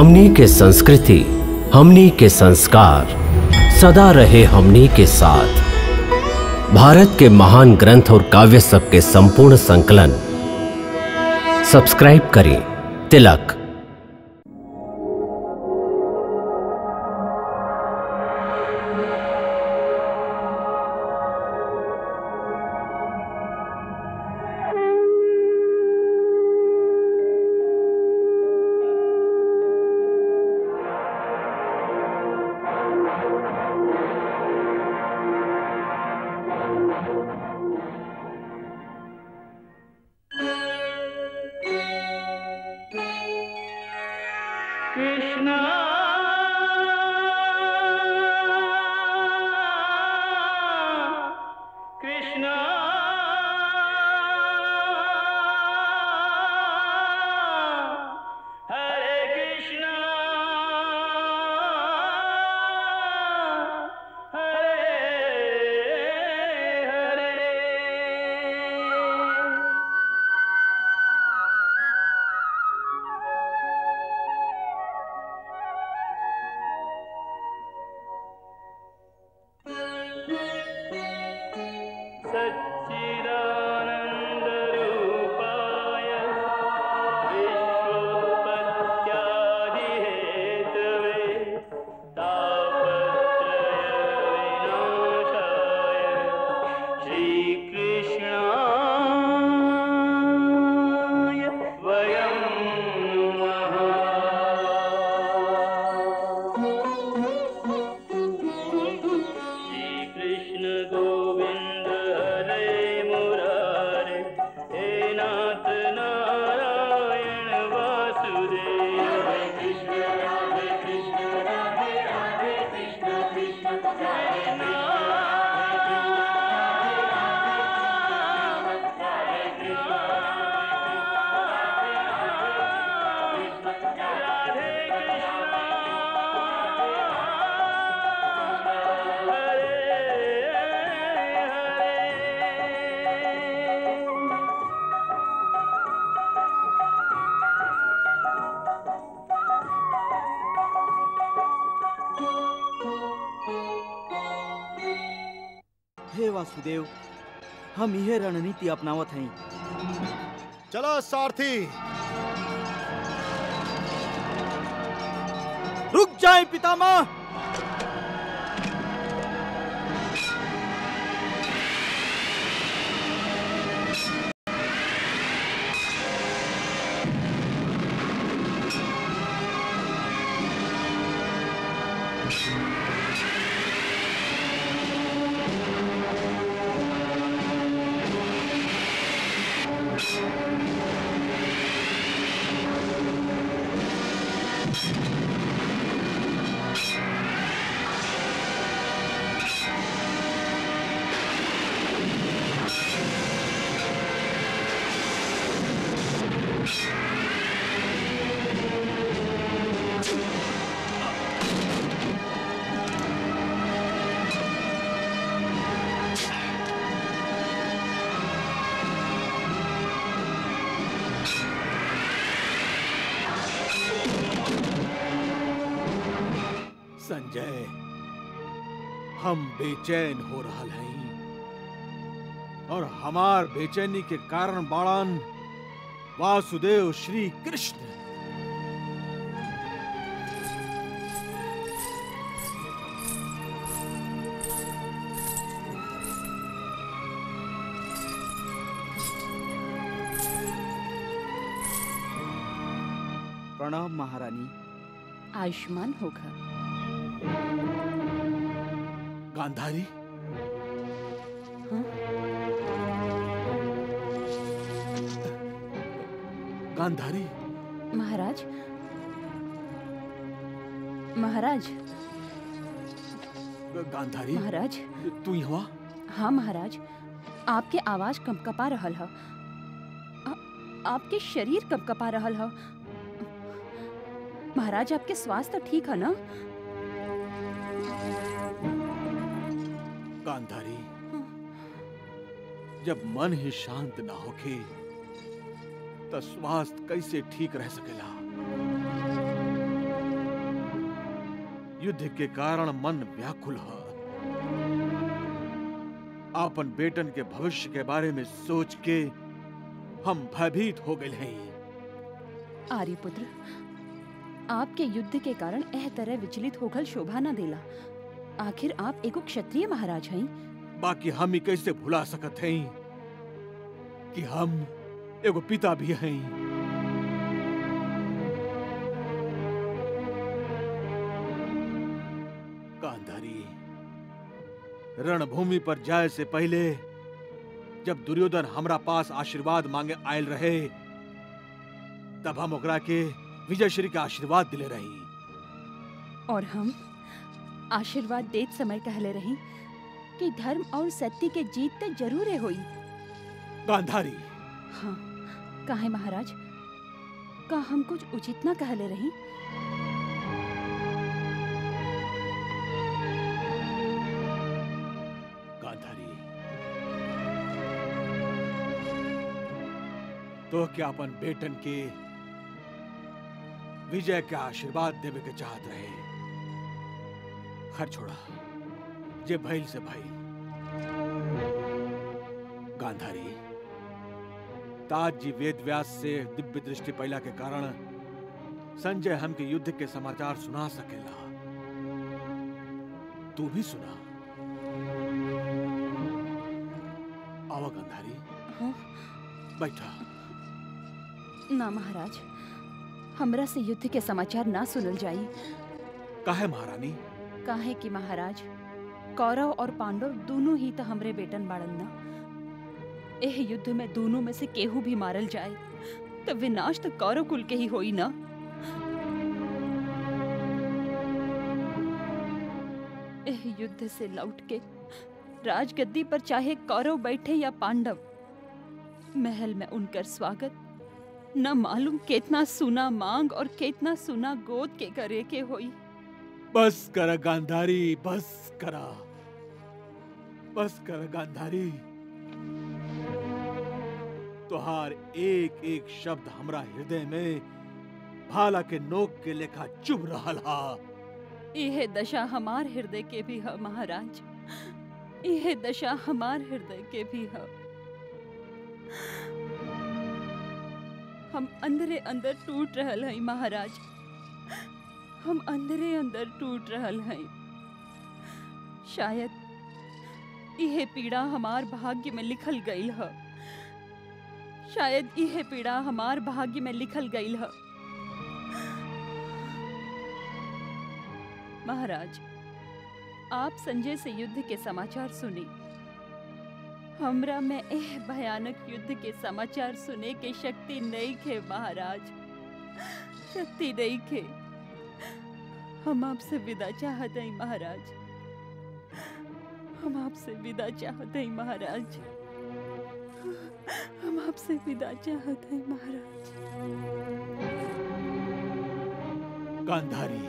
हमनी के संस्कृति, हमनी के संस्कार सदा रहे हमनी के साथ। भारत के महान ग्रंथ और काव्य सब के संपूर्ण संकलन सब्सक्राइब करें तिलक। वासुदेव, हम यह रणनीति अपनावत हैं। चलो सारथी, रुक जाए पितामह। संजय, हम बेचैन हो रहा हैं और हमार बेचैनी के कारण बाड़न वासुदेव श्री कृष्ण। प्रणाम महारानी। आयुष्मान होगा। गांधारी, हाँ? गांधारी। महाराज, महाराज, गांधारी। महाराज, तू यहाँ? हाँ महाराज, आपके आवाज कंपकपा रहल है। आपके शरीर कंपकपा रहल है। महाराज, आपके स्वास्थ्य ठीक है ना? गांधारी, जब मन ही शांत ना होके तो स्वास्थ्य कैसे ठीक रह सकेला? युद्ध के कारण मन व्याकुल है। आपन बेटन के भविष्य के बारे में सोच के हम भयभीत हो गए हैं। आर्यपुत्र, आपके युद्ध के कारण एह तरह विचलित होकर शोभा न देला। आखिर आप एगो क्षत्रिय महाराज हैं। बाकी हम ही कैसे भुला सकत हैं कि हम एगो पिता भी हैं। गांधारी, रणभूमि पर जाए से पहले जब दुर्योधन हमरा पास आशीर्वाद मांगे आयल रहे, तब हम ओकरा के विजयश्री का आशीर्वाद दिले रही। और हम आशीर्वाद देत समय कहले रही कि धर्म और सत्य के जीत तो जरूर होई। गांधारी, हाँ, काहे महाराज, का हम कुछ उचित ना कहले रही? गांधारी, तो क्या अपन बेटन के विजय का आशीर्वाद देवे के चाहत रहे। खर छोड़ा, जे भइल से भइल। गांधारी, ताज जी वेद व्यास से दिव्य दृष्टि पैला के कारण संजय हमके युद्ध के समाचार सुना सकेला। तू भी सुना। आवा गांधारी। हाँ? बैठा। ना महाराज, हमरा से युद्ध के समाचार ना सुनल जाई। काहे महारानी? काहे कि महाराज, कौरव और पांडव दोनों ही तो हमरे बेटन बाड़न ना। एह युद्ध में दोनों में से केहू भी मारल जाए तो विनाश तो कौरव कुल के ही होई ना। एह युद्ध से लौट के राजगद्दी पर चाहे कौरव बैठे या पांडव, महल में उनकर स्वागत न मालूम कितना सुना मांग और कितना सुना गोद के करे के होई। बस कर गांधारी, बस करा, बस कर गांधारी। तोहार एक एक शब्द हमरा हृदय में भाला के नोक के लेखा चुभ रहल हा। यह दशा हमार हृदय के भी है महाराज, यह दशा हमार हृदय के भी है। हम अंदरे अंदर टूट रहल हैं महाराज, हम अंदरे अंदर टूट रहल हैं। शायद यह पीड़ा हमार भाग्य में लिखल गईल है, शायद यह पीड़ा हमार भाग्य में लिखल गईल है। महाराज, आप संजय से युद्ध के समाचार सुनी। हमरा में एह भयानक युद्ध के समाचार सुने के शक्ति नहीं खे महाराज, शक्ति नहीं खे। हम आपसे विदा चाहते हैं महाराज, हम आपसे विदा चाहते हैं महाराज, हम आपसे विदा चाहते हैं महाराज। गांधारी,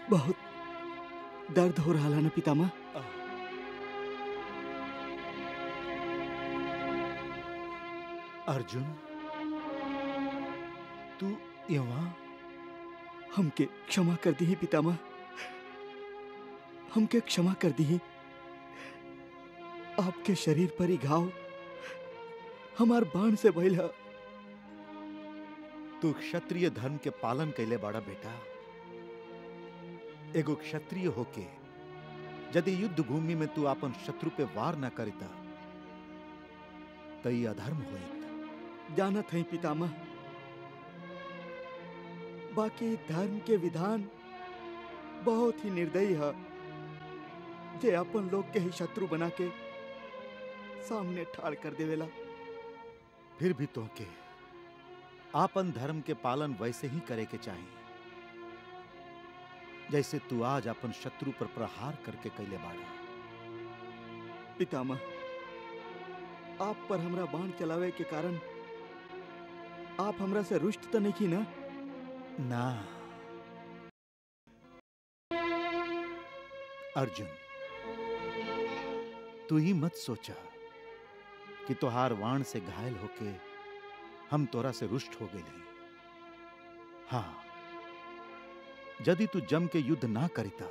बहुत दर्द हो रहा ना पितामह। अर्जुन, तू यहाँ? हमके क्षमा कर दी पितामह, हमके क्षमा कर दी। आपके शरीर पर ही घाव हमार बाण से भइल है। तू क्षत्रिय धर्म के पालन कैले बाड़ा बेटा। एगो क्षत्रिय होके यदि युद्ध भूमि में तू अपन शत्रु पे वार न करता तो ये अधर्म होइत। जानत है पितामह, बाकी धर्म के विधान बहुत ही निर्दयी है, जे अपन लोग के ही शत्रु बना के सामने ठाड़ कर देवेला। फिर भी तो के आपन धर्म के पालन वैसे ही करे के चाहिए जैसे तू आज अपन शत्रु पर प्रहार करके कैले बाड़ा। पितामह, आप पर हमरा बाण चलावे के कारण आप हमरा से रुष्ट तो नहीं की ना? ना अर्जुन, तू ही मत सोचा कि तोहार वाण से घायल होके हम तोरा से रुष्ट हो गए। हाँ, यदि तू जम के युद्ध ना करिता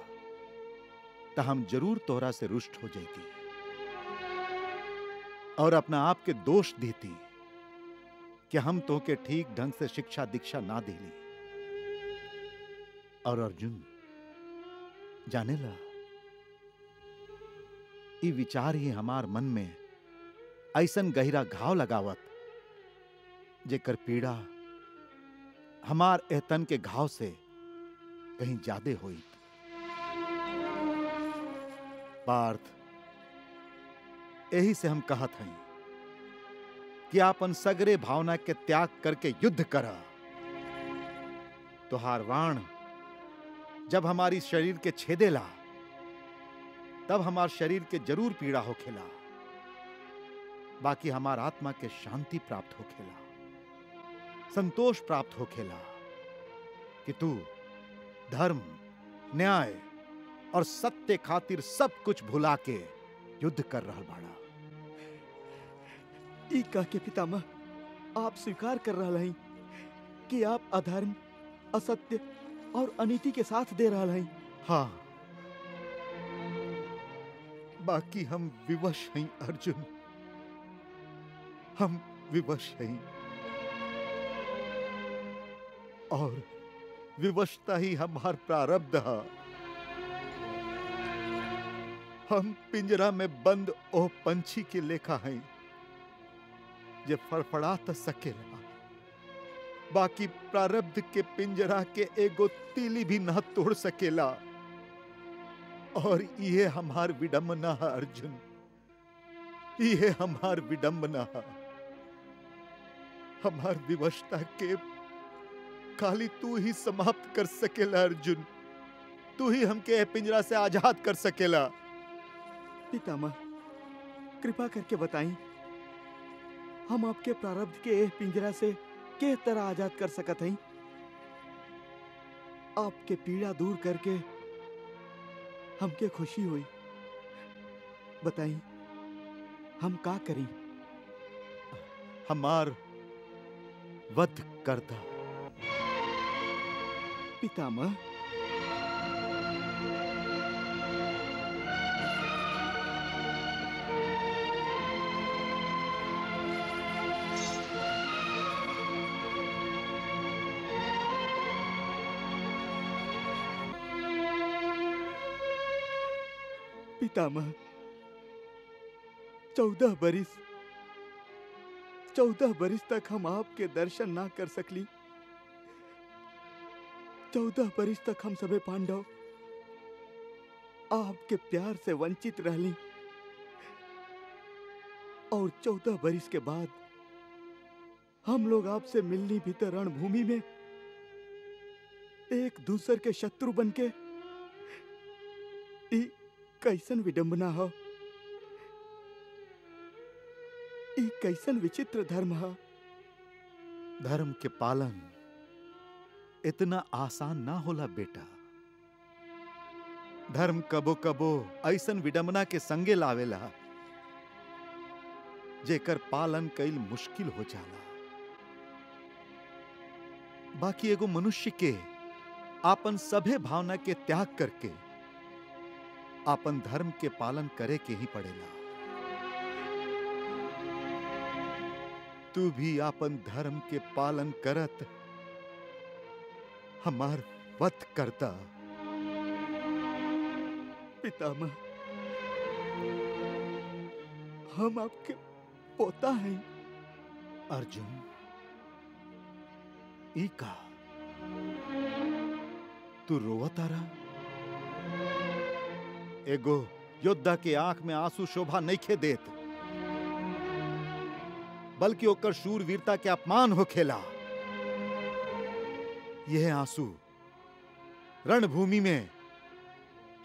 तो हम जरूर तोरा से रुष्ट हो जाती और अपना आप के दोष देती कि हम तो के ठीक ढंग से शिक्षा दीक्षा ना दिली। और अर्जुन, जाने ला, ई विचार ही हमार मन में ऐसन गहरा घाव लगावत जेकर पीड़ा हमार एहतन के घाव से कहीं ज्यादा हुई। पार्थ, यही से हम कहत हई कि आपन सगरे भावना के त्याग करके युद्ध करा। तोहार वाण जब हमारी शरीर के छेदेला तब हमार शरीर के जरूर पीड़ा होखेला, बाकी हमार आत्मा के शांति प्राप्त होखेला, संतोष प्राप्त होखेला कि तू धर्म, न्याय और सत्य खातिर सब कुछ भुला के युद्ध कर रहा बाड़ा। ई कह के पितामह आप स्वीकार कर रहा हैं कि आप अधर्म, असत्य और अनीति के साथ दे रहा हैं। हाँ, बाकी हम विवश हैं अर्जुन, हम विवश हैं और विवशता ही हमार प्रारब्ध है। हम पिंजरा में बंद ओ पंछी के लेखा हैं जे फड़फड़ा त सकेला, बाकी प्रारब्ध के पिंजरा के एगो तीली भी ना तोड़ सकेला। और ये हमार विडंबना है अर्जुन, ये हमार विडंबना है। हमार विवशता के खाली तू ही समाप्त कर सकेला अर्जुन, तू ही हमके पिंजरा से आजाद कर सकेला। पितामह, कृपा करके बताएं, हम आपके प्रारब्ध के पिंजरा से किस तरह आजाद कर सकत हैं? आपके पीड़ा दूर करके हमके खुशी हुई। बताइए, हम का करें? हमार वध करता पितामह। पितामह, 14 बरिस तक हम आपके दर्शन ना कर सकली। 14 बरिस तक हम सबे पांडव आपके प्यार से वंचित रहली और 14 बरिस के बाद हम लोग आपसे मिलनी भीतर रणभूमि में एक दूसर के शत्रु बनके। ई कैसन विडंबना हो, ई कैसन विचित्र धर्म है। धर्म के पालन इतना आसान ना होला बेटा। धर्म कबो कबो ऐसन विडंबना के संगे लावेला जेकर पालन कईल मुश्किल हो जाला। बाकी एगो मनुष्य के आपन सभे भावना के त्याग करके आपन धर्म के पालन करे के ही पड़ेला। तू भी आपन धर्म के पालन करत हमार वध करता। पितामह, हम आपके पोता हैं। अर्जुन, ई का तू रोवता रहा? एगो योद्धा के आंख में आंसू शोभा नहीं खे देत, बल्कि ओकर शूरवीरता के अपमान हो खेला। यह आंसू रणभूमि में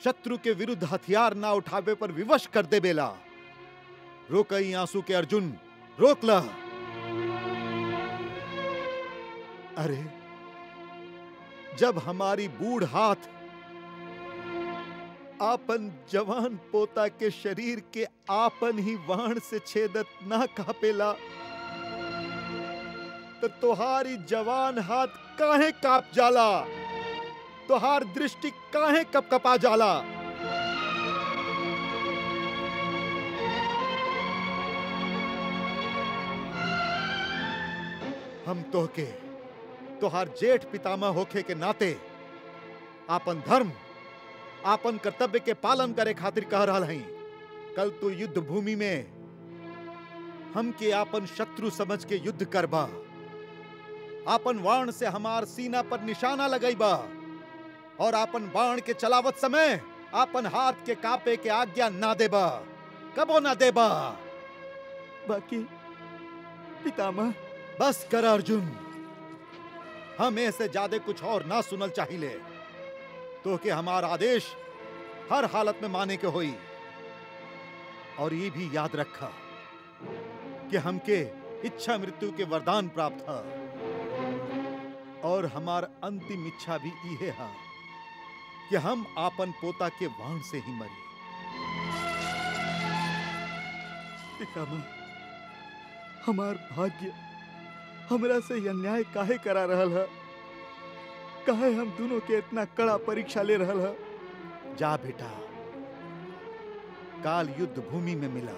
शत्रु के विरुद्ध हथियार ना उठावे पर विवश कर दे बेला। रोकई आंसू के अर्जुन, रोक ला। अरे जब हमारी बूढ़ हाथ आपन जवान पोता के शरीर के आपन ही वाण से छेदत ना कापेला, तो तोहारी जवान हाथ काहे काप जाला? तोहार दृष्टि काहे कपकपा जाला? हम तोहके तोहार जेठ पितामह होखे के नाते आपन धर्म, आपन कर्तव्य के पालन करे खातिर कह रहा हई। कल तू युद्ध भूमि में हमके आपन शत्रु समझ के युद्ध करबा, आपन वाण से हमार सीना पर निशाना लगैबा और आपन बाण के चलावत समय आपन हाथ के कापे के आज्ञा ना देबा, कबो ना देबा। बाकी पितामह। बस कर अर्जुन, हम ऐसे ज्यादा कुछ और ना सुनल चाहिए। तो के हमार आदेश हर हालत में माने के होई। और ये भी याद रखा कि हमके इच्छा मृत्यु के वरदान प्राप्त है, और हमार अंतिम इच्छा भी इहे है कि हम आपन पोता के वाण से ही मरी। पितामह, हमार भाग्य हमरा से यह अन्याय काहे करा रहल है? काहे हम दोनों के इतना कड़ा परीक्षा ले रहल है? जा बेटा, काल युद्ध भूमि में मिला।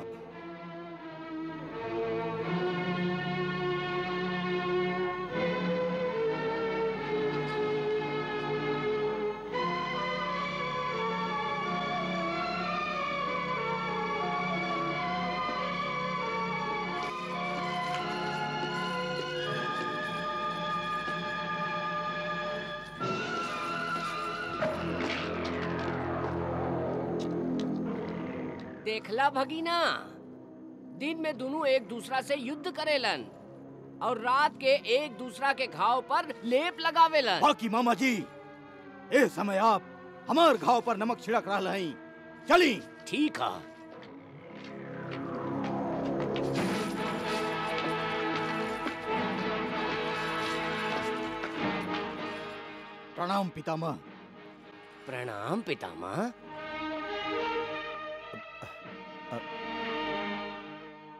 देखला भगीना, दिन में दोनों एक दूसरा से युद्ध करेलन और रात के एक दूसरा के घाव पर लेप लगावेलन। बाकी मामा जी, ए समय आप हमार घाव पर नमक छिड़क रहा हैं। चली। ठीक है। प्रणाम पितामह। प्रणाम पितामह।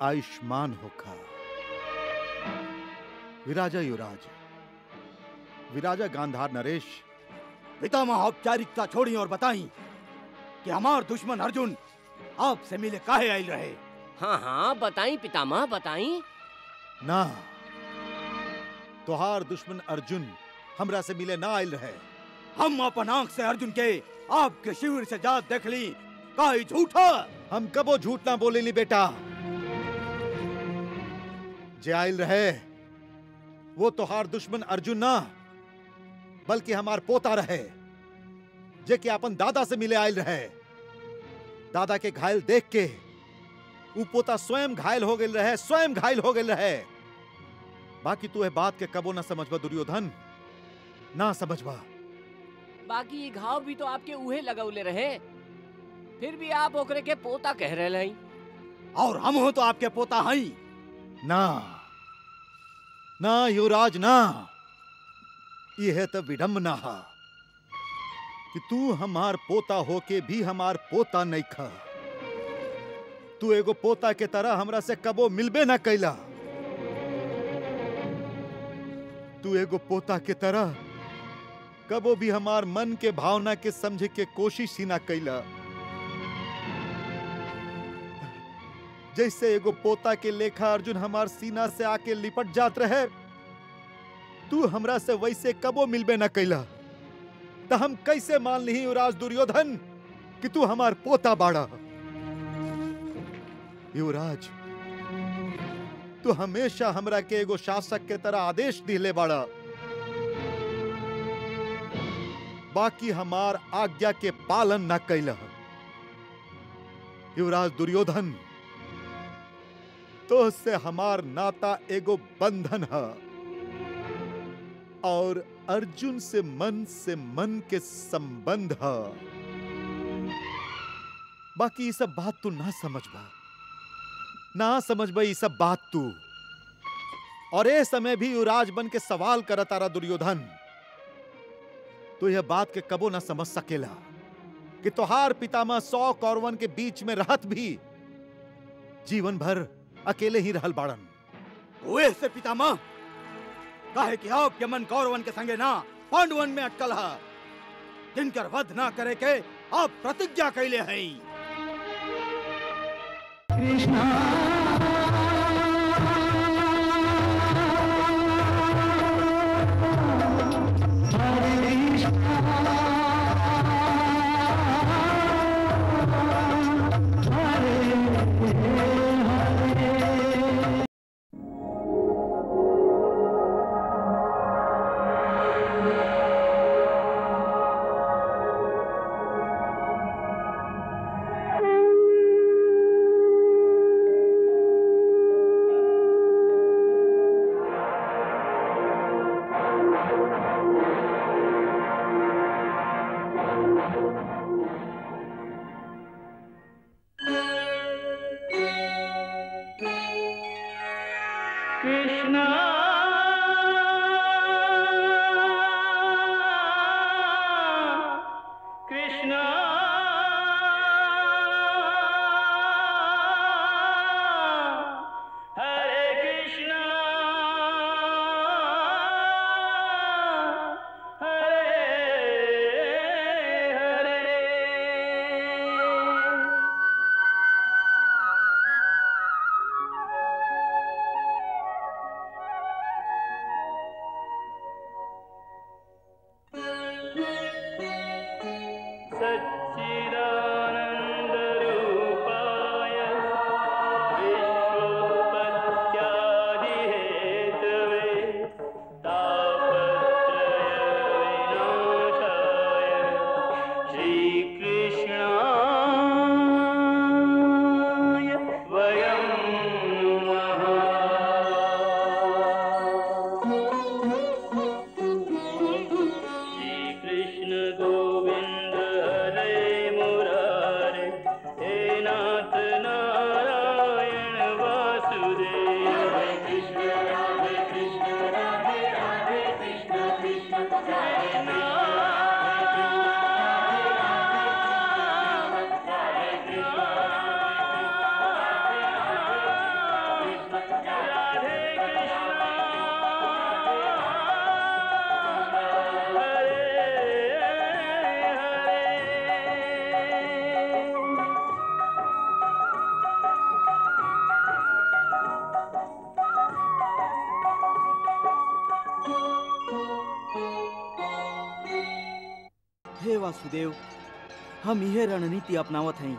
आयुष्मान होखा। विराजा युवराज, विराजा गांधार नरेश। पितामह, औपचारिकता छोड़ी और बताई कि हमार दुश्मन अर्जुन आपसे मिले काहे आयल रहे? हाँ हाँ बताई पितामह, बताई। ना, तोहार दुश्मन अर्जुन हमरा से मिले ना आयल रहे। हम अपन आंख से अर्जुन के आपके शिविर से जात देख ली। काहे झूठा? हम कबो झूठ ना बोलेली बेटा। जे आयल रहे वो तोहार दुश्मन अर्जुन ना, बल्कि हमार पोता रहे, जे कि अपन दादा से मिले आयल रहे। दादा के घायल देख के वो पोता स्वयं घायल हो गए रहे, स्वयं घायल हो गए रहे। बाकी तू है बात के कबो ना समझबा दुर्योधन, ना समझबा। बाकी ये घाव भी तो आपके उहे लगौले रहे, फिर भी आप ओकरे के पोता कह रहे हैं। और हम हो तो आपके पोता हैं। ना ना युवराज ना, यह तो विडंबना है कि तू हमार पोता होके भी हमार पोता नहीं खा। तू एगो पोता के तरह हमरा से कबो मिलबे ना कैला। तू एगो पोता के तरह कबो भी हमार मन के भावना के समझे के कोशिश ही ना कैला। जैसे एगो पोता के लेखा अर्जुन हमार सीना से आके लिपट जात रहे, तू हमरा से वैसे कबो मिलबे ना कैला। तो हम कैसे मान ली युवराज दुर्योधन कि तू हमार पोता बाड़ा? युवराज, तू हमेशा हमरा के एगो शासक के तरह आदेश दिले बाड़ा बाकी हमार आज्ञा के पालन न कैलह। युवराज दुर्योधन, तो से हमार नाता एगो बंधन है और अर्जुन से मन के संबंध है। बाकी ये सब बात तू ना समझबा ये सब बात तू। और ए समय भी युवराज बन के सवाल करता रहा दुर्योधन, तो यह बात के कबो ना समझ सकेला कि तोहार पितामह 100 कौरवन के बीच में रहत भी जीवन भर अकेले ही रहल बाड़न। ओए से पितामह, काहे कि आप यमन कौरवन के संगे ना पांडवन में अटकल है, जिनकर वध ना करे के आप प्रतिज्ञा कैले हैं। कृष्णा वासुदेव, हम यह रणनीति अपनावत हैं।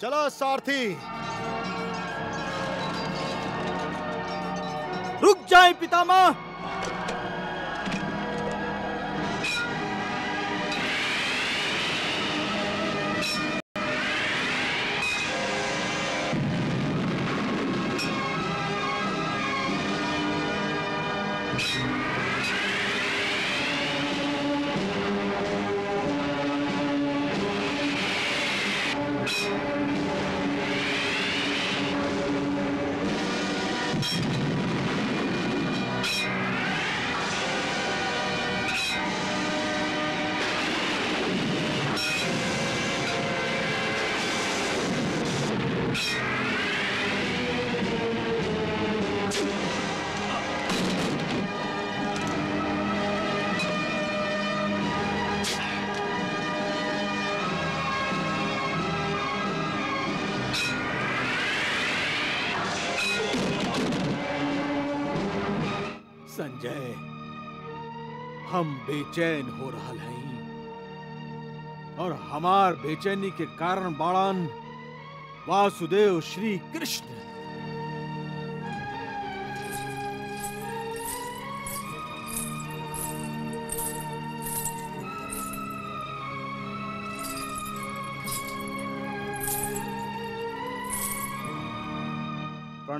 चलो सारथी, रुक जाए पितामह। संजय, हम बेचैन हो रहा हैं और हमार बेचैनी के कारण बाड़न वासुदेव श्री कृष्ण।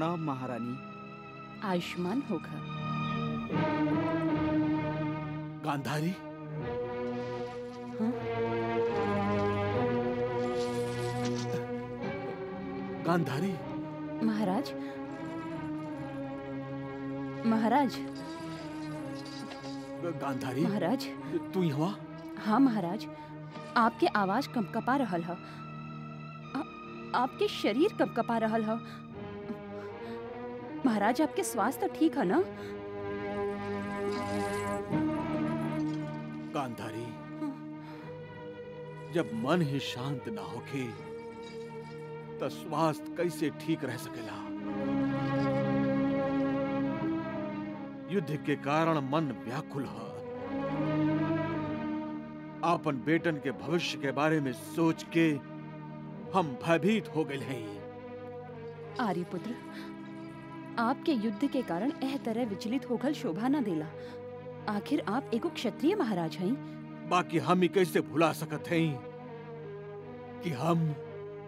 प्रणाम महारानी। आयुष्मान होगा। गांधारी, हाँ? गांधारी, महाराज, महाराज, गांधारी, महाराज। तू यहाँ? हाँ महाराज, आपके आवाज कंपकपा रहल ह। आपके शरीर कंपकपा रहल ह। महाराज, आपके स्वास्थ्य तो ठीक है ना? गांधारी, जब मन ही शांत ना होके तो स्वास्थ्य कैसे ठीक रह सकेला? युद्ध के कारण मन व्याकुल है। आपन बेटन के भविष्य के बारे में सोच के हम भयभीत हो गए हैं। आर्यपुत्र, आपके युद्ध के कारण एह तरह विचलित होगल शोभा न देला। आखिर आप एगो क्षत्रिय महाराज हैं। बाकी हम ही कैसे भुला सकत हैं कि हम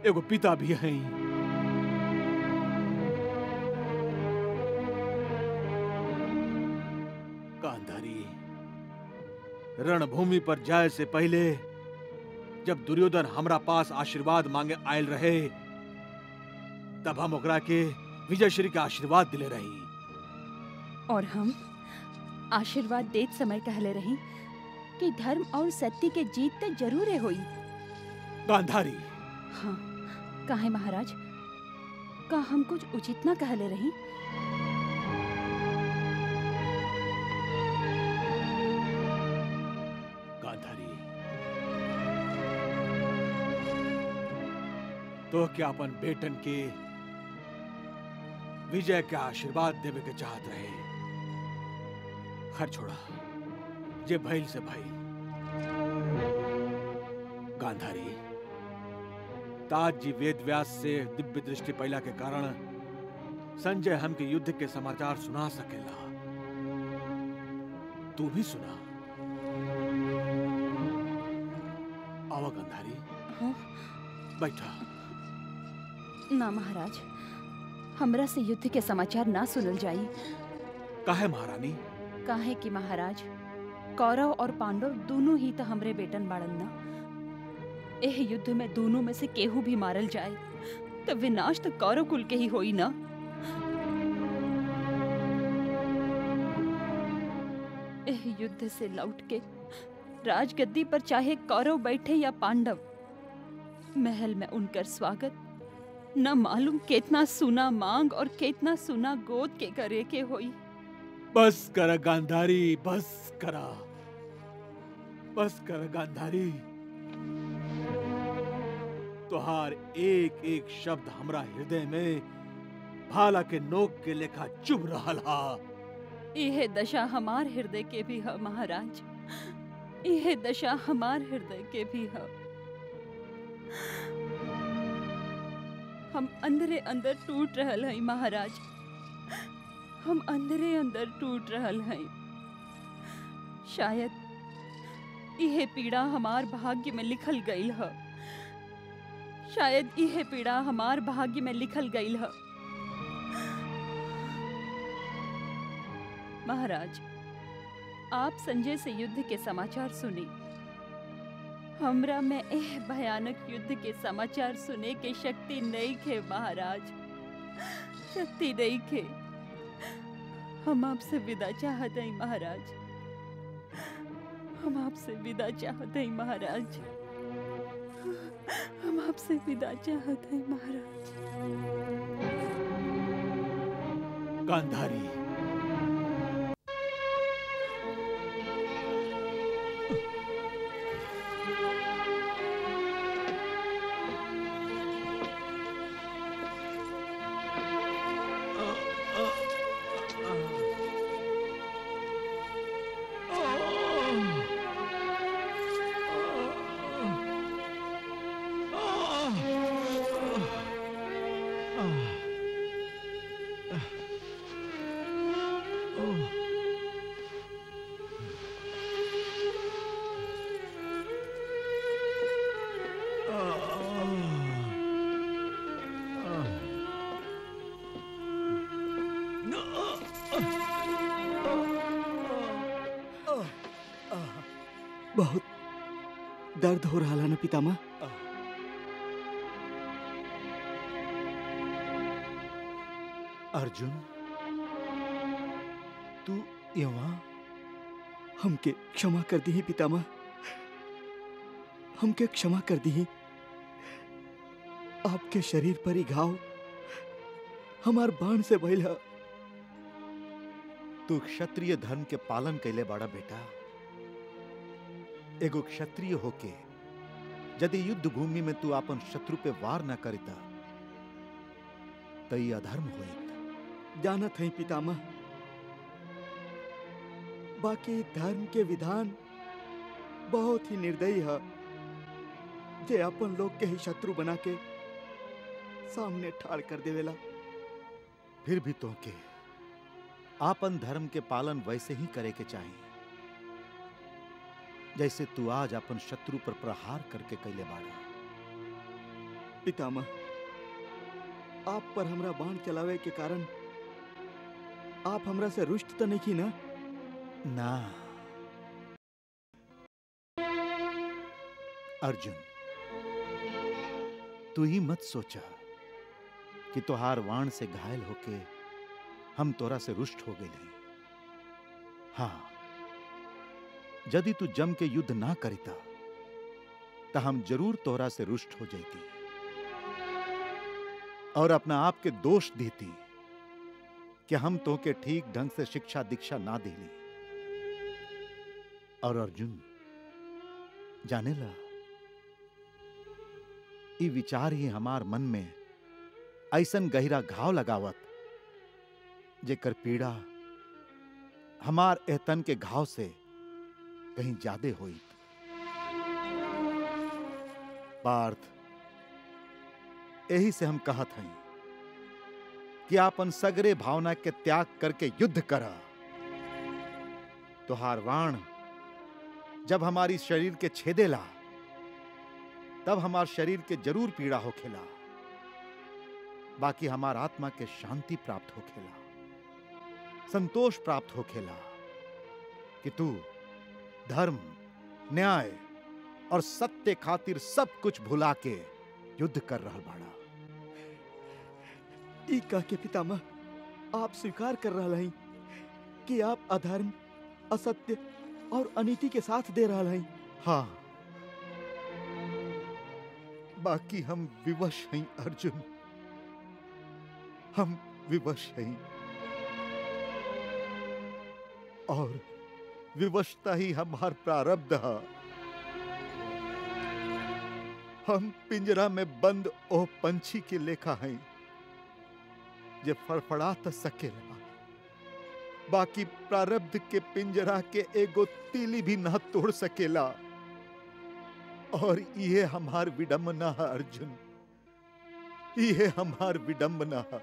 एगो पिता भी हैं। गांधारी, रणभूमि पर जाए से पहले जब दुर्योधन हमरा पास आशीर्वाद मांगे आयल रहे, तब हम ओकरा के विजयश्री का आशीर्वाद दिले रही। और हम आशीर्वाद देत समय कहले रही कि धर्म और सत्य के जीत तो जरूर होई। गांधारी, हाँ, काहे महाराज? का हम कुछ उचित न कहले रही? गांधारी, तो क्या अपन बेटन के विजय का आशीर्वाद देवे के चाहत रहे? खर छोड़ा, जे भइल से भइल। गांधारी, ताज जी वेद व्यास से दिव्य दृष्टि पैला के कारण संजय हमके युद्ध के समाचार सुना सकेला। तू भी सुना। आवा गांधारी। हाँ? बैठा। ना महाराज, हमरा से युद्ध के समाचार ना सुनल जाई। काहे महारानी? काहे कि महाराज, कौरव और पांडव दोनों ही तो हमरे बेटन बाड़न ना। एह युद्ध में दोनों में से केहू भी मारल जाए तो विनाश तो कौरव कुल के ही होई ना। एह युद्ध से लौट के राजगद्दी पर चाहे कौरव बैठे या पांडव, महल में उनकर स्वागत न मालूम कितना सुना मांग और कितना सुना गोद के करे के होई। बस कर गांधारी, बस करा, बस कर गांधारी। तुहार एक एक शब्द हमरा हृदय में भाला के नोक के लेखा चुभ रहल हा। यह दशा हमार हृदय के भी है महाराज, यह दशा हमार हृदय के भी है। हम अंदरे अंदर टूट रहल हैं महाराज, हम अंदरे अंदर टूट रहल हैं। शायद यह पीड़ा हमार भाग्य में लिखल गईल है, शायद यह पीड़ा हमार भाग्य में लिखल गईल है। महाराज, आप संजय से युद्ध के समाचार सुनी। हमरा में एह भयानक युद्ध के समाचार सुने के शक्ति नहीं खे महाराज, शक्ति नहीं खे। हम आपसे विदा चाहते हैं महाराज, हम आपसे विदा चाहते हैं महाराज, हम आपसे विदा चाहते हैं महाराज। गांधारी, बहुत दर्द हो रहा ना पितामह। अर्जुन, तू यहाँ? हमके क्षमा कर दी पितामह, हमके क्षमा कर दी। आपके शरीर पर ही घाव हमार बाण से भइल है। तू क्षत्रिय धर्म के पालन कैले बड़ा बेटा। एगो क्षत्रिय होके यदि युद्ध भूमि में तू अपन शत्रु पे वार न करता तो ये अधर्म होइत। जानत है पितामह, बाकी धर्म के विधान बहुत ही निर्दयी है, जे अपन लोग के ही शत्रु बना के सामने ठाड़ कर देवेला। फिर भी तो के आपन धर्म के पालन वैसे ही करे के चाहिए जैसे तू आज अपन शत्रु पर प्रहार करके कैले बाड़ा। पितामह, आप पर हमरा बाण चलावे के कारण आप हमरा से रुष्ट तो नहीं की ना? ना अर्जुन, तू ही मत सोचा कि तोहार वाण से घायल होके हम तोरा से रुष्ट हो गए। हाँ, यदि तू जम के युद्ध ना करिता तो हम जरूर तोरा से रुष्ट हो जाती और अपना आप के दोष देती कि हम तो के ठीक ढंग से शिक्षा दीक्षा ना दिली। और अर्जुन, जाने ला, ये विचार ही हमार मन में ऐसन गहरा घाव लगावत जेकर पीड़ा हमार एतन के घाव से कहीं ज्यादा होई। पार्थ, यही से हम कहत हई कि आपन सगरे भावना के त्याग करके युद्ध करा। तुहार वाण जब हमारी शरीर के छेदेला तब हमार शरीर के जरूर पीड़ा होखेला, बाकी हमार आत्मा के शांति प्राप्त होखेला, संतोष प्राप्त होखेला कि तू धर्म, न्याय और सत्य खातिर सब कुछ भुला के युद्ध कर रहा बाड़ा। ई कह के पितामह, आप स्वीकार कर रहा हैं कि आप अधर्म, असत्य और अनीति के साथ दे रहा हैं। हाँ, बाकी हम विवश हैं अर्जुन, हम विवश हैं और विवशता ही हमार प्रारब्ध है। हम पिंजरा में बंद ओ पंछी के लेखा हैं जे फड़फड़ा त सकेला, बाकी प्रारब्ध के पिंजरा के एगो तीली भी ना तोड़ सकेला। और ये हमार विडंबना है अर्जुन, ये हमार विडंबना है।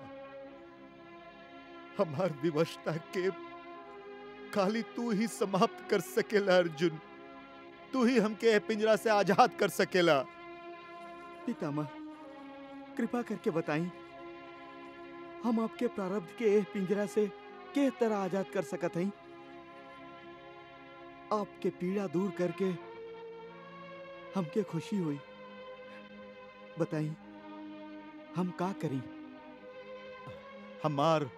हमार विवशता के खाली तू ही समाप्त कर सकेला अर्जुन, तू ही हमके पिंजरा से आजाद कर सकेला। पितामह, कृपा करके बताएं, हम आपके प्रारब्ध के एह पिंजरा से किस तरह आजाद कर सकत हई? आपके पीड़ा दूर करके हमके खुशी हुई। बताई, हम का करी? हमार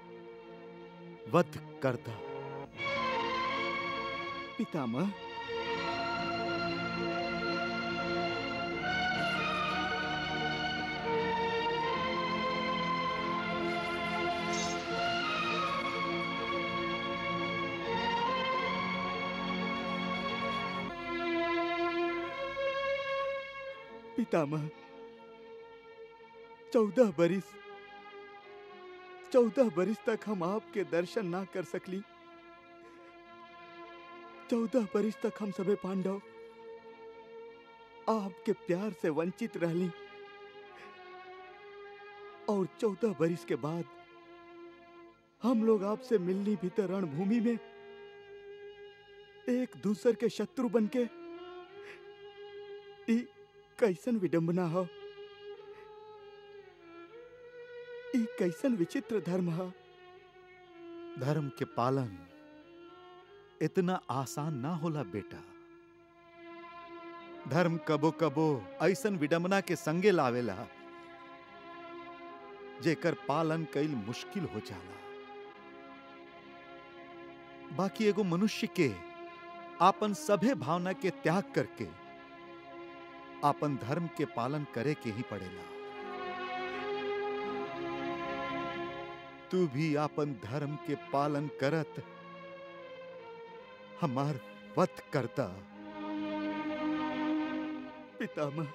वध करता। पितामह, पितामह, 14 बरिस तक हम आपके दर्शन ना कर सकली। 14 बरिस तक हम सबे पांडव आपके प्यार से वंचित रहली और 14 बरिस के बाद हम लोग आपसे मिलनी भी तो रणभूमि में एक दूसर के शत्रु बनके। ई कैसन विडंबना हो, ई कैसन विचित्र धर्म हो। धर्म के पालन इतना आसान ना होला बेटा। धर्म कबो कबो ऐसन विडंबना के संगे लावेला जेकर पालन कईल मुश्किल हो जाला। बाकी एगो मनुष्य के आपन सभे भावना के त्याग करके आपन धर्म के पालन करे के ही पड़ेला। तू भी आपन धर्म के पालन करत हमार वध करता। पितामह,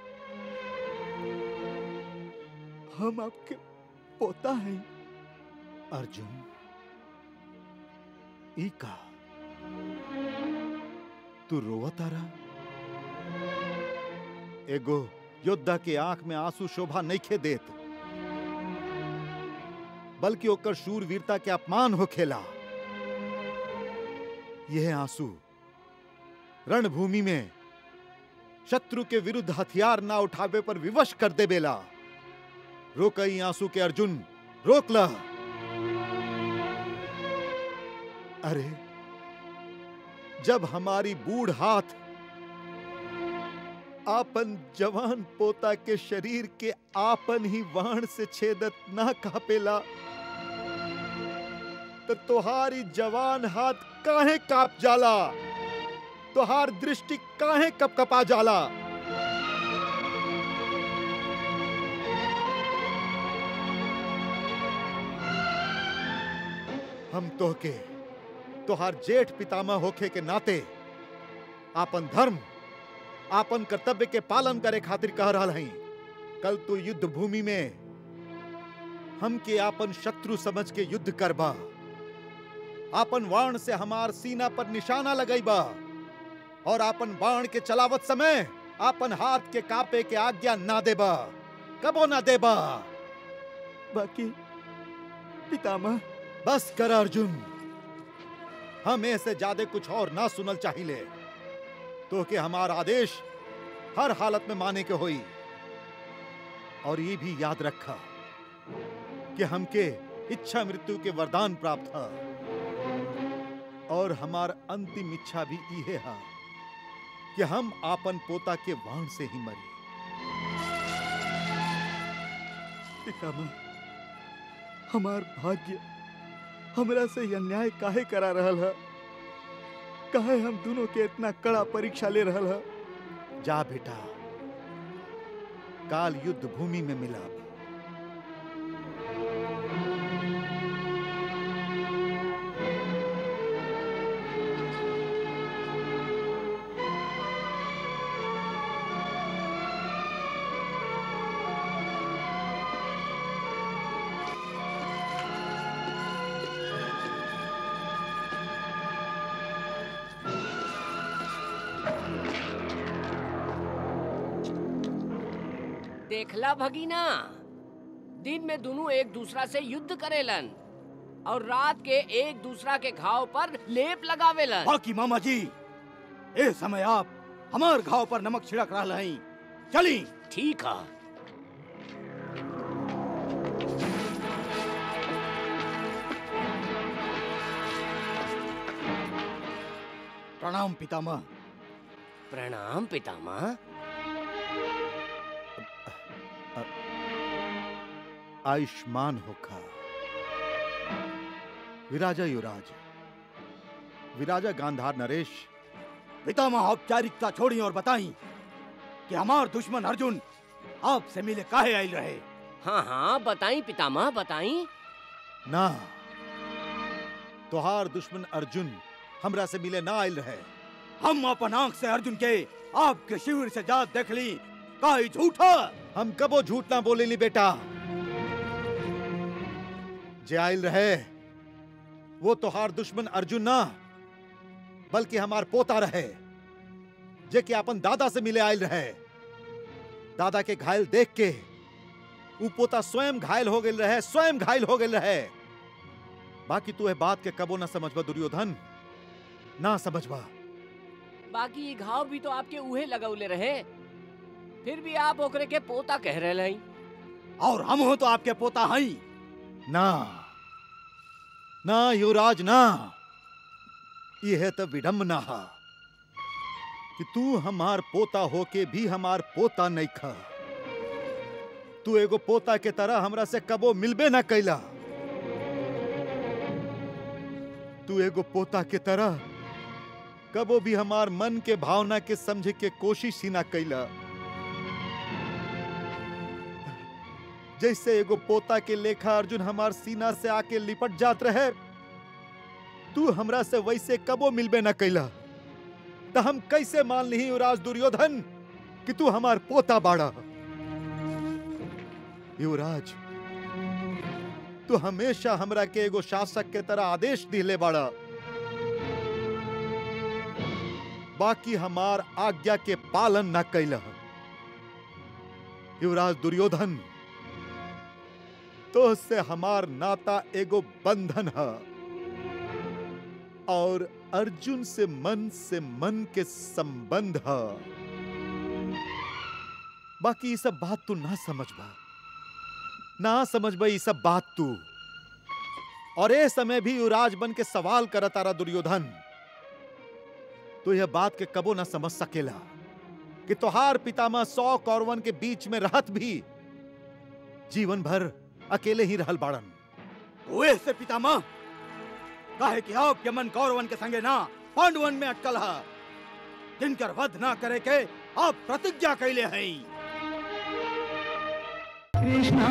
हम आपके पोता हैं। अर्जुन, ई का तू रोवतारा? एगो योद्धा के आंख में आंसू शोभा नइखे देत, बल्कि ओकर शूरवीरता के अपमान होखेला। यह आंसू रणभूमि में शत्रु के विरुद्ध हथियार ना उठावे पर विवश कर दे बेला। रोक ई आंसू के अर्जुन, रोक ला। अरे जब हमारी बूढ़ हाथ आपन जवान पोता के शरीर के आपन ही वाण से छेदत ना कापेला, तो तोहारी जवान हाथ काहे काप जाला? तोहार दृष्टि काहे कपकपा जाला? हम तोहके तोहार जेठ पितामह होखे के नाते आपन धर्म, आपन कर्तव्य के पालन करे खातिर कह रहल हई। कल तू युद्ध भूमि में हमके आपन शत्रु समझ के युद्ध करबा, आपन वाण से हमार सीना पर निशाना लगैबा और आपन बाण के चलावत समय आपन हाथ के कापे के आज्ञा ना देबा, कबो ना देबा। बाकी पितामह। बस कर अर्जुन, हम ऐसे ज्यादा कुछ और ना सुनल चाहिए। तो के हमार आदेश हर हालत में माने के होई। और ये भी याद रखा कि हमके इच्छा मृत्यु के वरदान प्राप्त है, और हमार अंतिम इच्छा भी इहे है कि हम आपन पोता के वाण से ही मरी। पितामह, हमार भाग्य हमरा से अन्याय काहे करा रहल है? काहे हम दोनों के इतना कड़ा परीक्षा ले रहल है? जा बेटा, काल युद्ध भूमि में मिला। देखला भगीना, दिन में दोनों एक दूसरा से युद्ध करेलन और रात के एक दूसरा के घाव पर लेप लगावेलन। बाकी मामा जी, ए समय आप हमार घाव पर नमक छिड़क रहा हैं। चली। ठीक है। प्रणाम पितामह। प्रणाम पितामह। आयुष्मान होखा। विराजा युवराज, विराजा गांधार नरेश। पितामह, औपचारिकता छोड़ी और बताई कि हमार दुश्मन अर्जुन आपसे मिले काहे आयल रहे? हाँ हाँ बताई पितामह, बताई। ना, तोहार दुश्मन अर्जुन हमरा से मिले ना आयल रहे। हम अपन आंख से अर्जुन के आपके शिविर से जात देख ली। काहे झूठा? हम कबो झूठ ना बोलेली बेटा। जे आयल रहे वो तोहार दुश्मन अर्जुन ना, बल्कि हमार पोता रहे, जे कि अपन दादा से मिले आयल रहे। दादा के घायल देख के वो पोता स्वयं घायल हो गए रहे, स्वयं घायल हो गए रहे। बाकी तू है बात के कबो ना समझबा दुर्योधन, ना समझबा। बाकी ये घाव भी तो आपके उहे लगौले रहे, फिर भी आप ओकरे के पोता कह रहे हैं। और हम हो तो आपके पोता हैं। ना ना युवराज ना, यह तो विडंबना है कि तू हमार पोता होके भी हमार पोता नहीं खा। तू एगो पोता के तरह हमरा से कबो मिलबे ना कैला। तू एगो पोता के तरह कबो भी हमार मन के भावना के समझे के कोशिश ही ना कैला। जैसे एगो पोता के लेखा अर्जुन हमार सीना से आके लिपट जात रहे, तू हमरा से वैसे कबो मिलबे ना कैला। तो हम कैसे मान ली युवराज दुर्योधन कि तू हमार पोता बाड़ा। युवराज, तू हमेशा हमरा के एगो शासक के तरह आदेश दिले बाड़ा, बाकी हमार आज्ञा के पालन ना कैला। युवराज दुर्योधन, तो से हमार नाता एगो बंधन है और अर्जुन से मन के संबंध है। बाकी ये सब बात तू ना समझबा ये सब बात तू। और ए समय भी युवराज बन के सवाल करता रहा दुर्योधन, तो यह बात के कबो ना समझ सकेला कि तोहार पितामह 100 कौरवन के बीच में रहत भी जीवन भर अकेले ही रहल बाड़न। ओए से पितामह, काहे कि आपके मन कौरवन के संगे ना पांडवन में अटकल है, जिनकर वध ना करे के आप प्रतिज्ञा कैले हैं। कृष्णा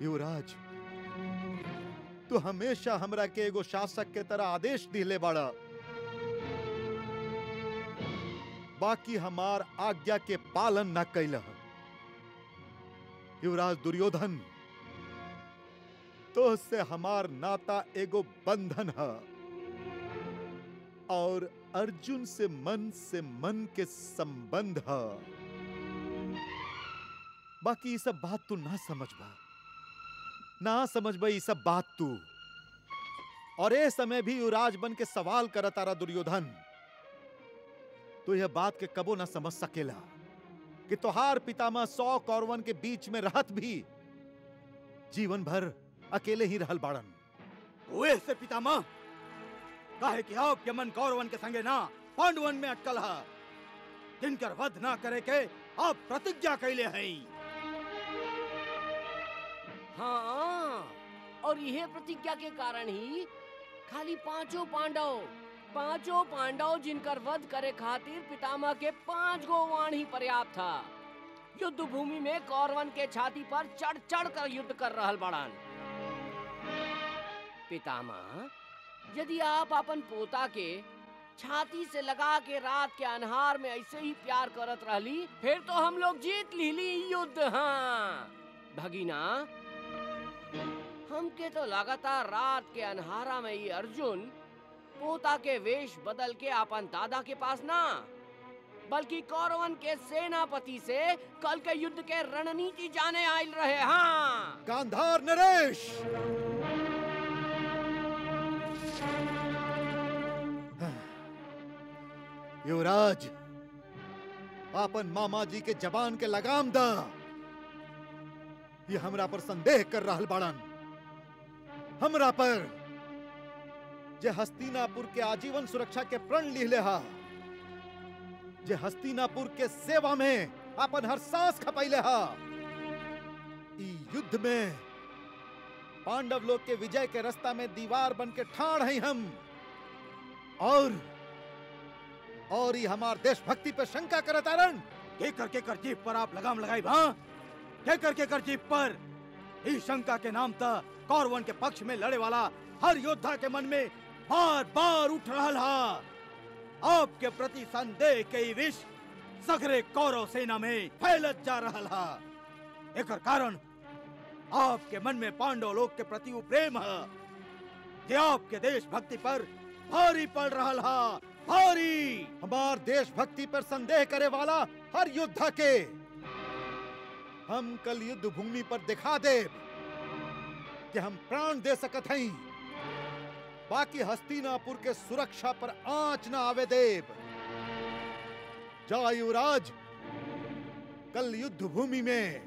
युवराज, तू हमेशा हमरा के एगो शासक के तरह आदेश दिले बाड़ा, बाकी हमार आज्ञा के पालन ना कैला। युवराज दुर्योधन, तो से हमार नाता एगो बंधन है और अर्जुन से मन के संबंध है। बाकी ये सब बात तू ना समझबा ये सब बात तू। और ए समय भी युवराज बन के सवाल करत आरा दुर्योधन, तो यह बात के कबो ना समझ सकेला कि तोहार पितामह 100 कौरवन के बीच में रहत भी जीवन भर अकेले ही रहल बाड़न। हुए से पितामह, काहे कि आपके मन कौरवन के संगे ना पांडवन में अटकल है, जिनकर वध ना करे के आप प्रतिज्ञा कैले हैं। हाँ, और यह प्रतिज्ञा के कारण ही खाली पांचों पांडव जिनकर वध करे खातिर पितामह के 5 गो वाण ही पर्याप्त था। युद्ध भूमि में कौरवन के छाती पर चढ़ चढ़ कर युद्ध कर रहल बड़ान। पितामह, यदि आप अपन पोता के छाती से लगा के रात के अनहार में ऐसे ही प्यार करत रहली, फिर तो हम लोग जीत ली युद्ध। हाँ भगीना, हमके तो लगातार रात के अनहारा में ये अर्जुन पोता के वेश बदल के अपन दादा के पास ना, बल्कि कौरवन के सेनापति से कल के युद्ध के रणनीति जाने आयल रहे। हाँ गांधार नरेश, युवराज, आपन मामा जी के जबान के लगाम दा। ये हमरा पर संदेह कर रहल बाड़न, हमरा पर जे हस्तिनापुर के आजीवन सुरक्षा के प्रण लिहले हा, जे हस्तिनापुर के सेवा में अपन हर सांस खपैले हा। ई युद्ध में पांडव लोग के विजय के रास्ता में दीवार बन के ठाड़ हैं हम, और ये हमार देशभक्ति पे शंका करत आरन। के कर जीप पर आप लगाम लगाई भा? के कर जीप पर? इस शंका के नाम था कौरवन के पक्ष में लड़े वाला हर योद्धा के मन में बार बार उठ रहा है। आपके प्रति संदेह के विष सगरे कौरव सेना में फैलत जा रहा है। एकर कारण आपके मन में पांडव लोग के प्रति वो प्रेम है कि आपके देशभक्ति पर भारी पड़ रहा है। भारी हमार देशभक्ति पर संदेह करे वाला हर योद्धा के हम कल युद्ध भूमि पर दिखा दे कि हम प्राण दे सकत हई, बाकी हस्तिनापुर के सुरक्षा पर आंच ना आवे देव। जा युवराज, कल युद्ध भूमि में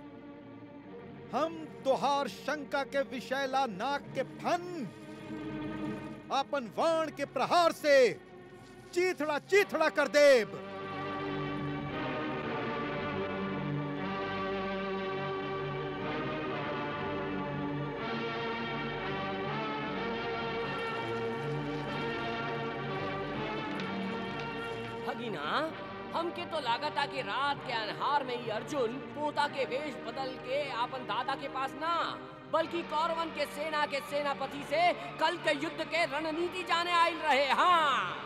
हम तोहार शंका के विषैला नाक के फन अपन वाण के प्रहार से चीथड़ा चीथड़ा कर देव। भगीना, हमके तो लागता कि रात के अनहार में ही अर्जुन पोता के वेश बदल के अपन दादा के पास ना, बल्कि कौरवन के सेना के सेनापति से कल के युद्ध के रणनीति जाने आयल रहे। हाँ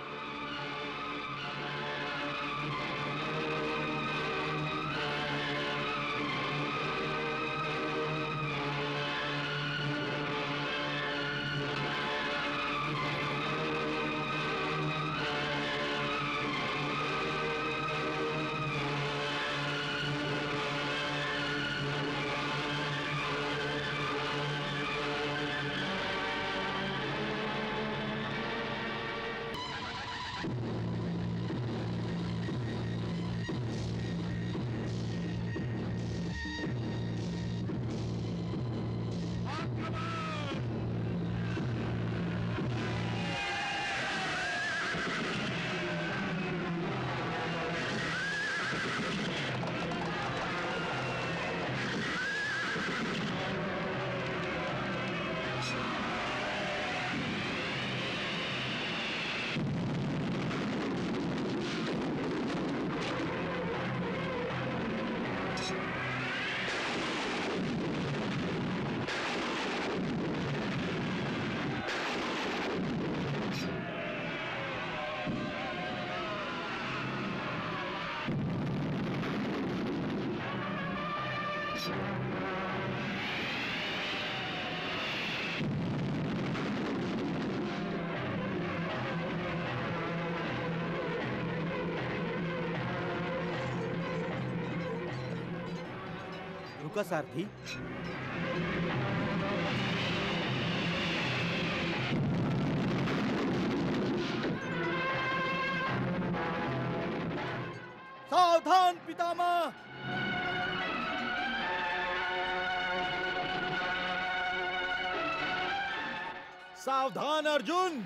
रुका सारथी। सावधान पितामह। सावधान अर्जुन।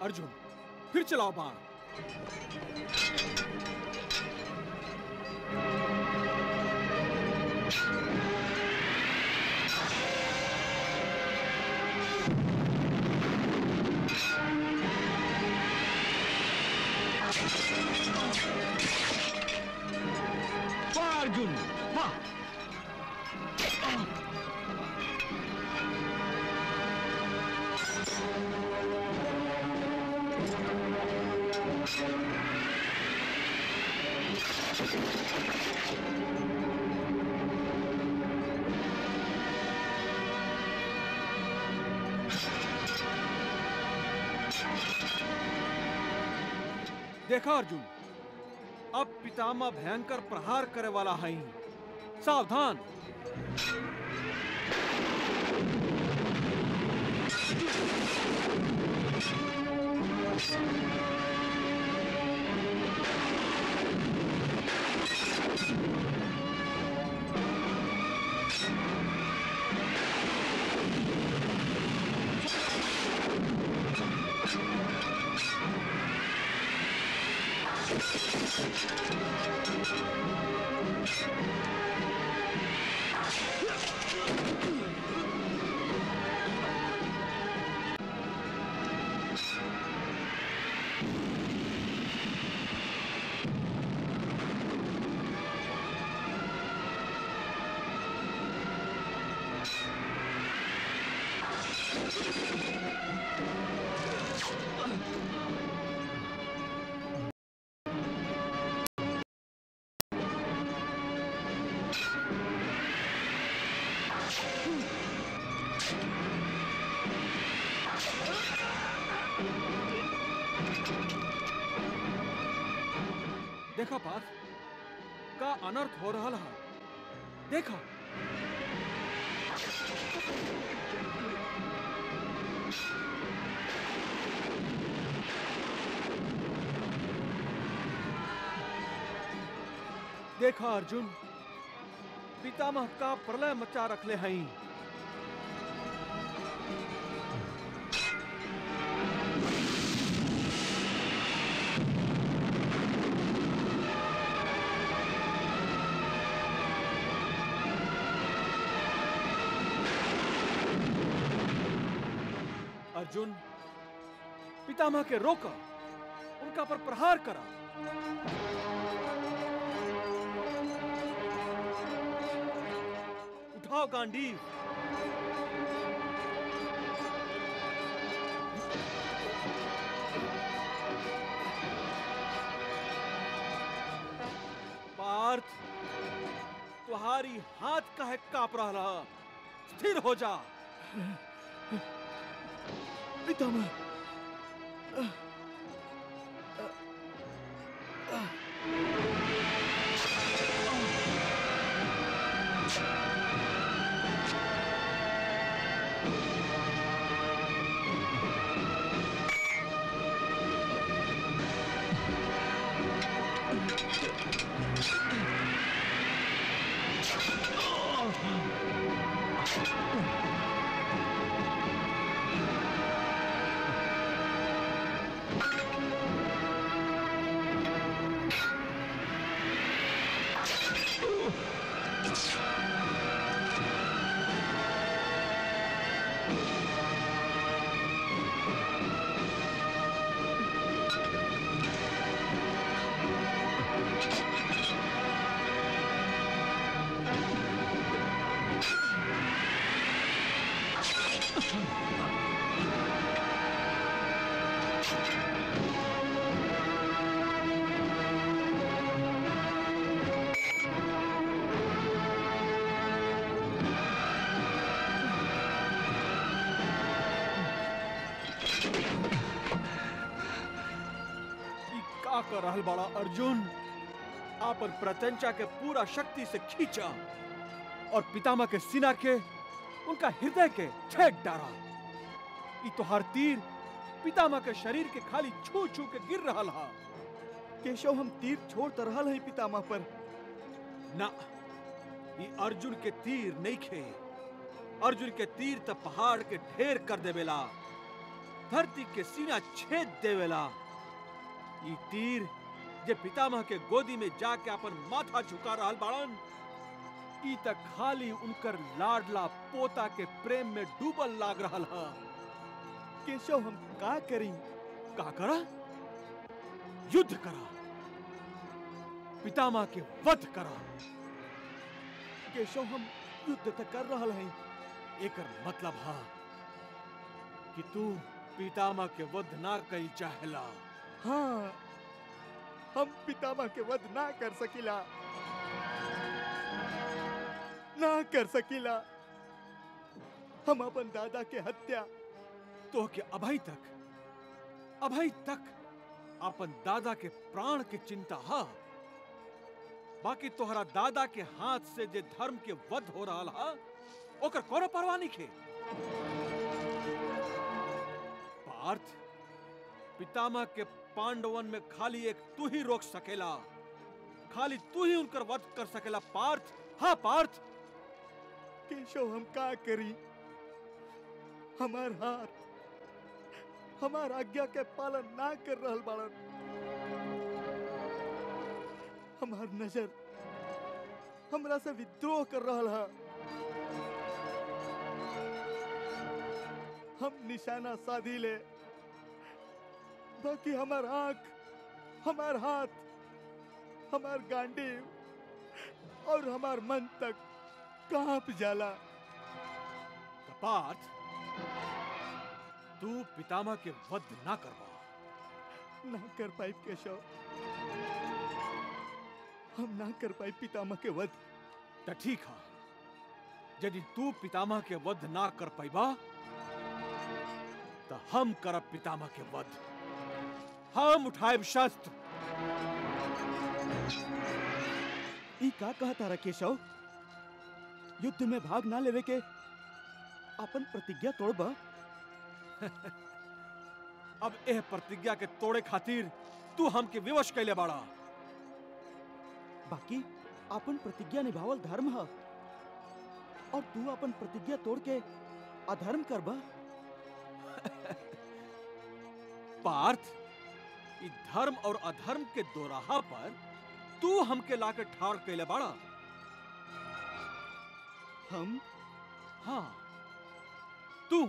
अर्जुन फिर चलाओ बाण। वाह अर्जुन वाह। देखा अर्जुन, अब पितामह भयंकर प्रहार करे वाला है। सावधान। देखा पार्थ, का अनर्थ हो रहा है। देखा देखा अर्जुन, पितामह का प्रलय मचा रखले हैं। अर्जुन, पितामह के रोका, उनका पर प्रहार करा। उठाओ गांडीव। पार्थ, तुम्हारी हाथ का है कांप रहा। स्थिर हो जा। पितामह। कर रहल बड़ा अर्जुन। आपन प्रत्यंचा के पूरा शक्ति से खींचा और पितामह के सीना के उनका हृदय के छेद डारा। ई तोहार तीर पितामह के शरीर के खाली छू छू के गिर रहल हा। केशव, हम तीर छोड़ तो रहल है पितामह पर। ना, ये अर्जुन के तीर नहीं खे। अर्जुन के तीर त पहाड़ के ढेर कर देवेला, धरती के सीना छेद देवेला। ये तीर जे पितामह के गोदी में जाके अपन माथा झुका रहल बाड़न, ई त खाली उनकर लाडला पोता के प्रेम में डूबल लाग रहल हा। केशव, हम का करी? का करा? युद्ध करा, पितामह के वध करा। केशव, हम युद्ध तो कर रहल हैं। एकर मतलब हा कि तू पितामह के वध ना कई चाहेला। हाँ, हम पितामह के वध ना कर सकीला, ना कर सकीला। हम अपन दादा के हत्या तो के अभी तक अपन दादा के प्राण के चिंता हा। बाकी तोहरा दादा के हाथ से जे धर्म के वध हो रहा हा, ओकर कोनो परवाह नहीं खे। पार्थ, पितामह के पांडवन में खाली एक तू ही रोक सकेला, खाली तू ही उनकर वध कर सकेला। पार्थ, हाँ पार्थ। केशव, हम का करी? हमार हाथ हमार आज्ञा के पालन ना कर रहल बाड़न। हमार नजर हमरा से विद्रोह कर रहल है। हम निशाना साधी ले, बाकी हमार आंख, हमार हाथ, हमार गांडीव और हमार मन तक कांप जाला। पार्थ, तू पितामह के वध ना करवा। ना कर पाई केशव, हम ना कर पाई पितामह के वध। तो ठीक है, यदि तू पितामह के वध ना कर पाइबा तो हम करब पितामह के वध। हम उठाएब शस्त्र। ई का कहता रहा केशव? युद्ध में भाग ना लेवे के अपन प्रतिज्ञा तोड़बा? अब एह प्रतिज्ञा के तोड़े खातिर तू हमके विवश कैले बाड़ा। बाकी अपन प्रतिज्ञा निभावल धर्म है, और तू अपन प्रतिज्ञा तोड़ के अधर्म करबा? पार्थ, इस धर्म और अधर्म के दोराहा पर तू हमके लाके ठाड़ कैले बाड़ा। हम? हाँ, तू।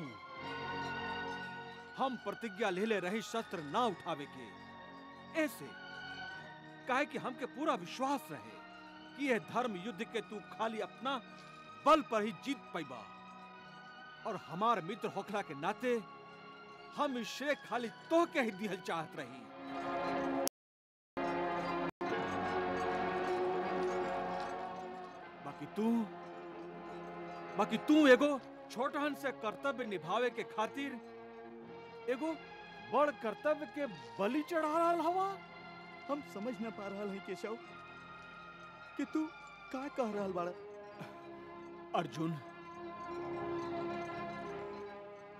हम प्रतिज्ञा ले ले रही शस्त्र ना उठावे के, ऐसे काहे कि हमके पूरा विश्वास रहे कि यह धर्म युद्ध के तू खाली अपना बल पर ही जीत पाइबा। और हमार मित्र होखला के नाते हम इस श्रेय खाली तो के ही दिहल चाहत रही। बाकी तू एगो छोटहन से कर्तव्य निभावे के खातिर एगो बड़ कर्तव्य के बलि चढ़ा रहल हवा। हम समझ न पा रहल हैं केशव कि तू का कह रहल बाड़ा। अर्जुन,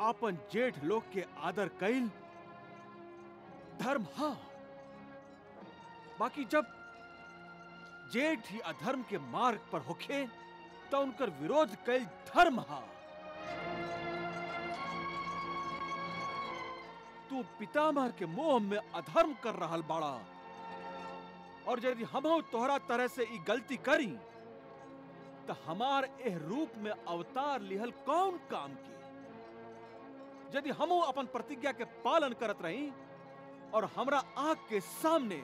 आपन जेठ लोग के आदर कैल धर्म हा, बाकी जब जेठ ही अधर्म के मार्ग पर होखे तो उनकर विरोध कैल धर्म हा। तू पितामह के मोह में अधर्म कर रहल बाड़ा, और यदि हम तोहरा तरह से ई गलती करी तो हमार एह रूप में अवतार लिहल कौन काम की। यदि हम अपन प्रतिज्ञा के पालन करत रही और हमरा आंख के सामने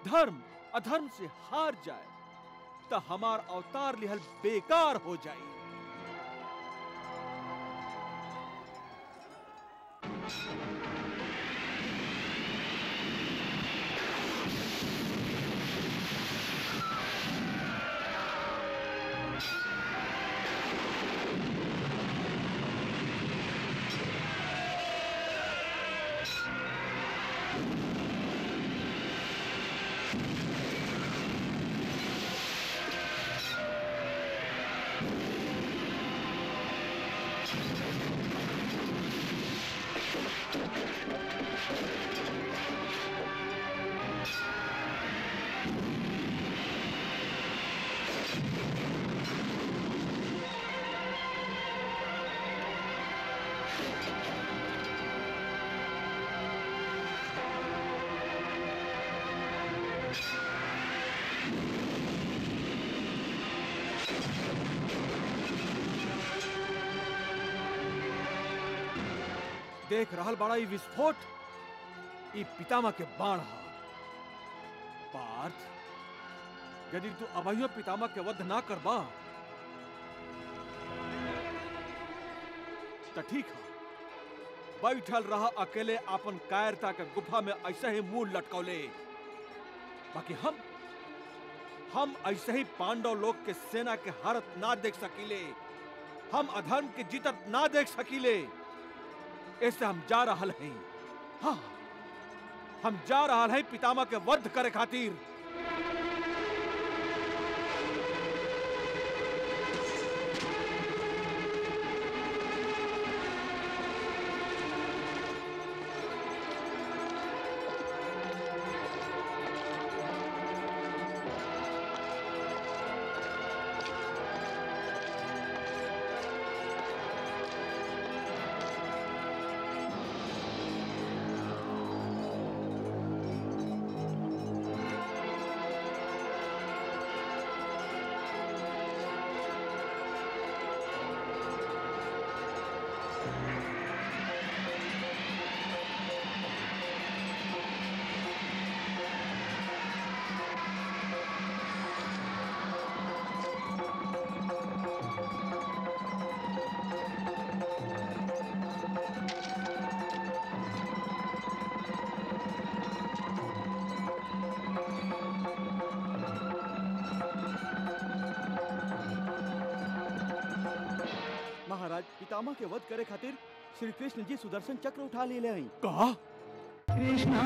धर्म अधर्म से हार जाए तो हमार अवतार लिहल बेकार हो जाए। देख रहल बड़ा ई विस्फोट, ई पितामह के बाण हा। पार्थ, यदि तू अभयो पितामह के वध ना करबा तो ठीक है, बैठल रहा अकेले अपन कायरता के गुफा में ऐसे ही मुंह लटकौले। बाकी हम ऐसे ही पांडव लोग के सेना के हारत ना देख सकीले, हम अधर्म के जीतत ना देख सकीले। ऐसे हम जा रहल हैं, हाँ हम जा रहल हैं पितामह के वध करे खातिर। महाराज, पितामह के वध करे खातिर श्री कृष्ण जी सुदर्शन चक्र उठा ले हैं। कहा कृष्णा